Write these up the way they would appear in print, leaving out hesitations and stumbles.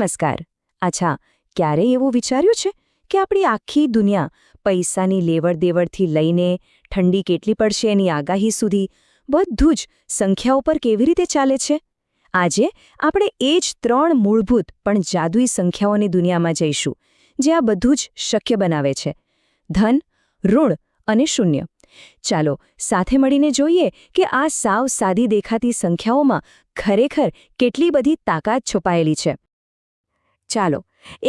નમસ્કાર. અચ્છા, ક્યારેય એવું વિચાર્યું છે કે આપણી આખી દુનિયા પૈસાની લેવડ-દેવડથી લઈને ઠંડી કેટલી પડશે એની આગાહી સુધી બધું જ સંખ્યાઓ પર કેવી રીતે ચાલે છે? આજે આપણે એ જ 3 મૂળભૂત પણ જાદુઈ સંખ્યાઓની દુનિયામાં જઈશું, જે આ બધું જ શક્ય બનાવે છે: ધન, ઋણ અને શૂન્ય. ચાલો સાથે મળીને જોઈએ કે આ સાવ સાદી દેખાતી સંખ્યાઓમાં ખરેખર કેટલી બધી તાકાત છુપાયેલી છે. ચાલો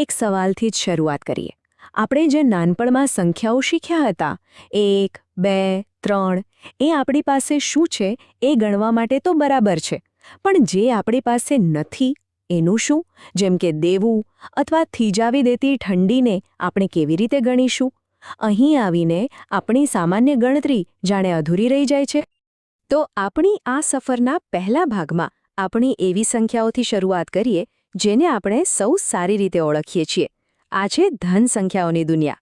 એક સવાલથી જ શરૂઆત કરીએ. આપણે જે નાનપણમાં સંખ્યાઓ શીખ્યા હતા, 1, 2, 3, એ આપણી પાસે શું છે એ ગણવા માટે તો બરાબર છે, પણ જે આપણી પાસે નથી એનું શું? જેમ કે દેવું અથવા થીજાવી દેતી ઠંડીને આપણે કેવી રીતે ગણીશું? અહીં આવીને આપણી સામાન્ય ગણતરી જાણે અધૂરી રહી જાય છે. તો આપણી આ સફરના પહેલા ભાગમાં આપણી એવી સંખ્યાઓથી શરૂઆત કરીએ જેને આપણે સૌ સારી રીતે ઓળખીએ છીએ. આ છે ધન સંખ્યાઓની દુનિયા.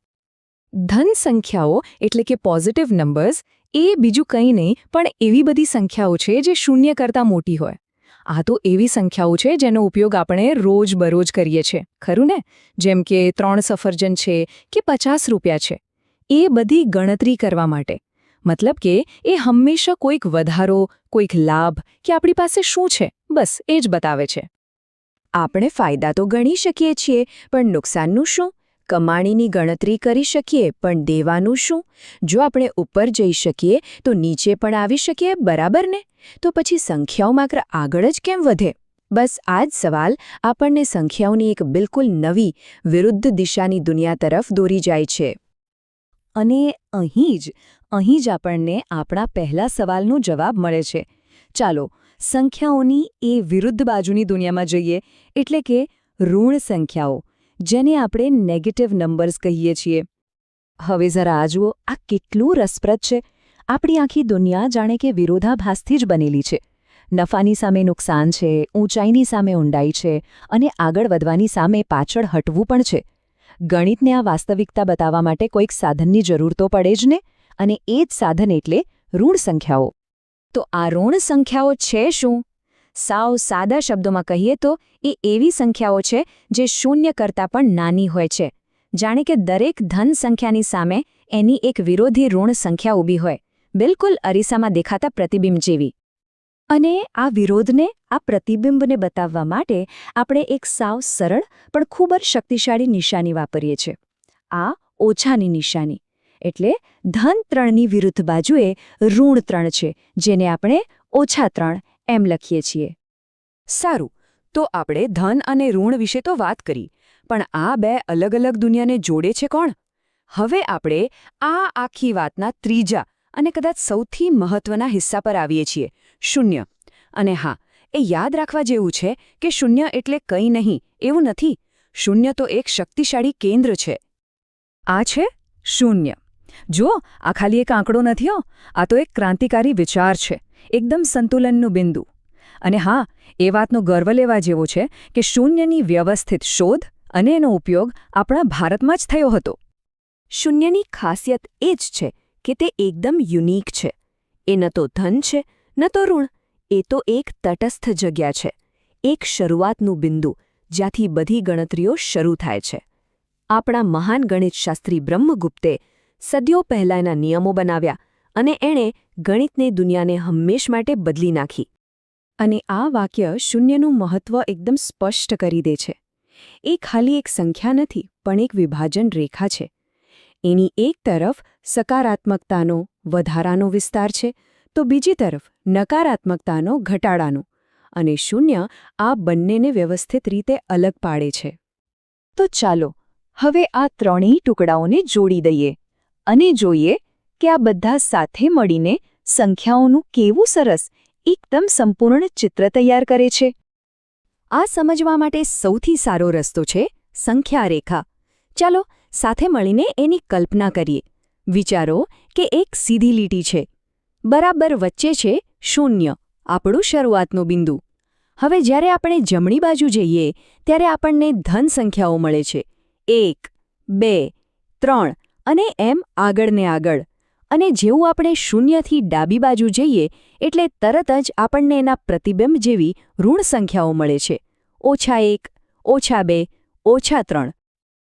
ધન સંખ્યાઓ એટલે કે પોઝિટિવ નંબર્સ એ બીજું કંઈ નહીં પણ એવી બધી સંખ્યાઓ છે જે શૂન્ય કરતાં મોટી હોય. આ તો એવી સંખ્યાઓ છે જેનો ઉપયોગ આપણે રોજબરોજ કરીએ છીએ, ખરું ને? જેમ કે 3 સફરજન છે કે 50 રૂપિયા છે. એ બધી ગણતરી કરવા માટે. મતલબ કે એ હંમેશા કોઈક વધારો, કોઈક લાભ કે આપણી પાસે શું છે બસ એ જ બતાવે છે. આપણે ફાયદા તો ગણી શકીએ છીએ, પણ નુકસાનનું શું? કમાણીની ગણતરી કરી શકીએ, પણ દેવાનું શું? જો આપણે ઉપર જઈ શકીએ તો નીચે પણ આવી શકીએ, બરાબર ને? તો પછી સંખ્યાઓ માત્ર આગળ જ કેમ વધે? બસ આ જ સવાલ આપણને સંખ્યાઓની એક બિલકુલ નવી, વિરુદ્ધ દિશાની દુનિયા તરફ દોરી જાય છે. અને અહીં જ આપણને આપણા પહેલા સવાલનો જવાબ મળે છે. ચાલો સંખ્યાઓની એ વિરુદ્ધ બાજુની દુનિયામાં જઈએ, એટલે કે ઋણ સંખ્યાઓ, જેને આપણે નેગેટિવ નંબર્સ કહીએ છીએ. હવે જરા આ જુઓ, આ કેટલું રસપ્રદ છે. આપણી આખી દુનિયા જાણે કે વિરોધાભાસથી જ બનેલી છે. નફાની સામે નુકસાન છે, ઊંચાઈની સામે ઊંડાઈ છે, અને આગળ વધવાની સામે પાછળ હટવું પણ છે. ગણિતને આ વાસ્તવિકતા બતાવવા માટે કોઈક સાધનની જરૂર તો પડે જ ને, અને એ જ સાધન એટલે ઋણ સંખ્યાઓ. તો આ ઋણ સંખ્યાઓ છે શું? સાવ સાદા શબ્દોમાં કહીએ તો એ એવી સંખ્યાઓ છે જે શૂન્ય કરતાં પણ નાની હોય છે. જાણે કે દરેક ધન સંખ્યાની સામે એની એક વિરોધી ઋણ સંખ્યા ઊભી હોય, બિલકુલ અરીસામાં દેખાતા પ્રતિબિંબ જેવી. અને આ વિરોધને, આ પ્રતિબિંબને બતાવવા માટે આપણે એક સાવ સરળ પણ ખૂબ જ શક્તિશાળી નિશાની વાપરીએ છીએ. આ ઓછાની નિશાની. એટલે ધન 3ની વિરુદ્ધ બાજુએ ઋણ 3 છે, જેને આપણે -3 એમ લખીએ છીએ. સારું, તો આપણે ધન અને ઋણ વિશે તો વાત કરી, પણ આ બે અલગ અલગ દુનિયાને જોડે છે કોણ? હવે આપણે આ આખી વાતના ત્રીજા અને કદાચ સૌથી મહત્વના હિસ્સા પર આવીએ છીએ: શૂન્ય. અને હા, એ યાદ રાખવા જેવું છે કે શૂન્ય એટલે કંઈ નહીં એવું નથી. શૂન્ય તો એક શક્તિશાળી કેન્દ્ર છે. આ છે શૂન્ય. જુઓ, આ ખાલી એક આંકડો નથી, આ તો એક ક્રાંતિકારી વિચાર છે, એકદમ સંતુલનનું બિંદુ. અને હા, એ વાતનો ગર્વ લેવા જેવો છે કે શૂન્યની વ્યવસ્થિત શોધ અને એનો ઉપયોગ આપણા ભારતમાં જ થયો હતો. શૂન્યની ખાસિયત એ જ છે કે તે એકદમ યુનિક છે. એ ન તો ધન છે ન તો ઋણ, એ તો એક તટસ્થ જગ્યા છે, એક શરૂઆતનું બિંદુ જ્યાંથી બધી ગણતરીઓ શરૂ થાય છે. આપણા મહાન ગણિતશાસ્ત્રી બ્રહ્મગુપ્તે સદીઓ પહેલાં એના નિયમો બનાવ્યા, અને એણે ગણિતની દુનિયાને હંમેશ માટે બદલી નાખી. અને આ વાક્ય શૂન્યનું મહત્વ એકદમ સ્પષ્ટ કરી દે છે. એ ખાલી એક સંખ્યા નથી, પણ એક વિભાજન રેખા છે. એની એક તરફ સકારાત્મકતાનો, વધારાનો વિસ્તાર છે, તો બીજી તરફ નકારાત્મકતાનો, ઘટાડાનો. અને શૂન્ય આ બંનેને વ્યવસ્થિત રીતે અલગ પાડે છે. તો ચાલો હવે આ ત્રણેય ટુકડાઓને જોડી દઈએ અને જોઈએ કે આ બધા સાથે મળીને સંખ્યાઓનું કેવું સરસ, એકદમ સંપૂર્ણ ચિત્ર તૈયાર કરે છે. આ સમજવા માટે સૌથી સારો રસ્તો છે સંખ્યા રેખા. ચાલો સાથે મળીને એની કલ્પના કરીએ. વિચારો કે એક સીધી લીટી છે. બરાબર વચ્ચે છે શૂન્ય, આપણું શરૂઆતનું બિંદુ. હવે જ્યારે આપણે જમણી બાજુ જઈએ ત્યારે આપણને ધન સંખ્યાઓ મળે છે: 1, 2, 3 અને એમ આગળ ને આગળ. અને જેવું આપણે શૂન્યથી ડાબી બાજુ જઈએ એટલે તરત જ આપણને એના પ્રતિબિંબ જેવી ઋણ સંખ્યાઓ મળે છે: -1, -2 -3.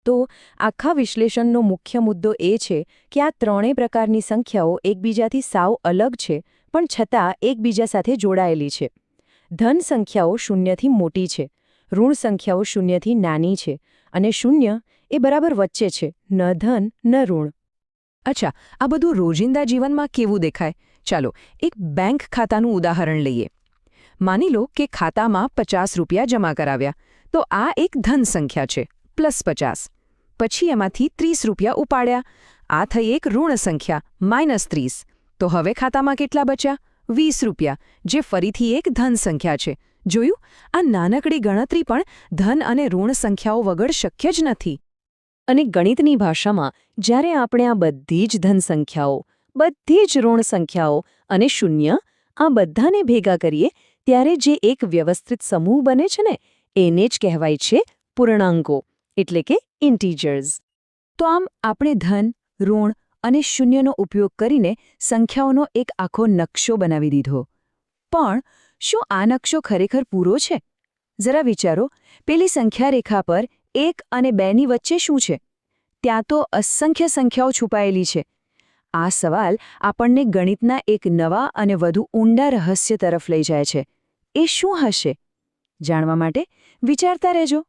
તો આખા વિશ્લેષણનો મુખ્ય મુદ્દો એ છે કે આ ત્રણેય પ્રકારની સંખ્યાઓ એકબીજાથી સાવ અલગ છે પણ છતાં એકબીજા સાથે જોડાયેલી છે. ધન સંખ્યાઓ શૂન્યથી મોટી છે, ઋણ સંખ્યાઓ શૂન્યથી નાની છે અને શૂન્ય એ બરાબર વચ્ચે છે, ન ધન ન ઋણ. અચ્છા, આ બધું રોજિંદા જીવનમાં કેવું દેખાય? ચાલો એક બેંક ખાતાનું ઉદાહરણ લઈએ. માની લો કે ખાતામાં 50 રૂપિયા જમા કરાવ્યા, તો આ એક ધન સંખ્યા છે, +50. પછી એમાંથી 30 રૂપિયા ઉપાડ્યા, આ થઈ એક ઋણ સંખ્યા, -30. તો હવે ખાતામાં કેટલા બચ્યા? 20 રૂપિયા, જે ફરીથી એક ધન સંખ્યા છે. જોયું? આ નાનકડી ગણતરી પણ ધન અને ઋણ સંખ્યાઓ વગર શક્ય જ નથી. અને ગણિતની ભાષામાં જ્યારે આપણે આ બધી જ ધન સંખ્યાઓ, બધી જ ઋણ સંખ્યાઓ અને શૂન્ય આ બધાને ભેગા કરીએ ત્યારે જે એક વ્યવસ્થિત સમૂહ બને છે ને, એને જ કહેવાય છે પૂર્ણાંકો, એટલે કે ઇન્ટીજર્સ. તો આમ આપણે ધન, ઋણ અને શૂન્યનો ઉપયોગ કરીને સંખ્યાઓનો એક આખો નકશો બનાવી દીધો. પણ શું આ નકશો ખરેખર પૂરો છે? જરા વિચારો, પેલી સંખ્યા રેખા પર 1 અને 2ની વચ્ચે શું છે? ત્યાં તો અસંખ્ય સંખ્યાઓ છુપાયેલી છે. આ સવાલ આપણને ગણિતના એક નવા અને વધુ ઊંડા રહસ્ય તરફ લઈ જાય છે. એ શું હશે? જાણવા માટે વિચારતા રહેજો.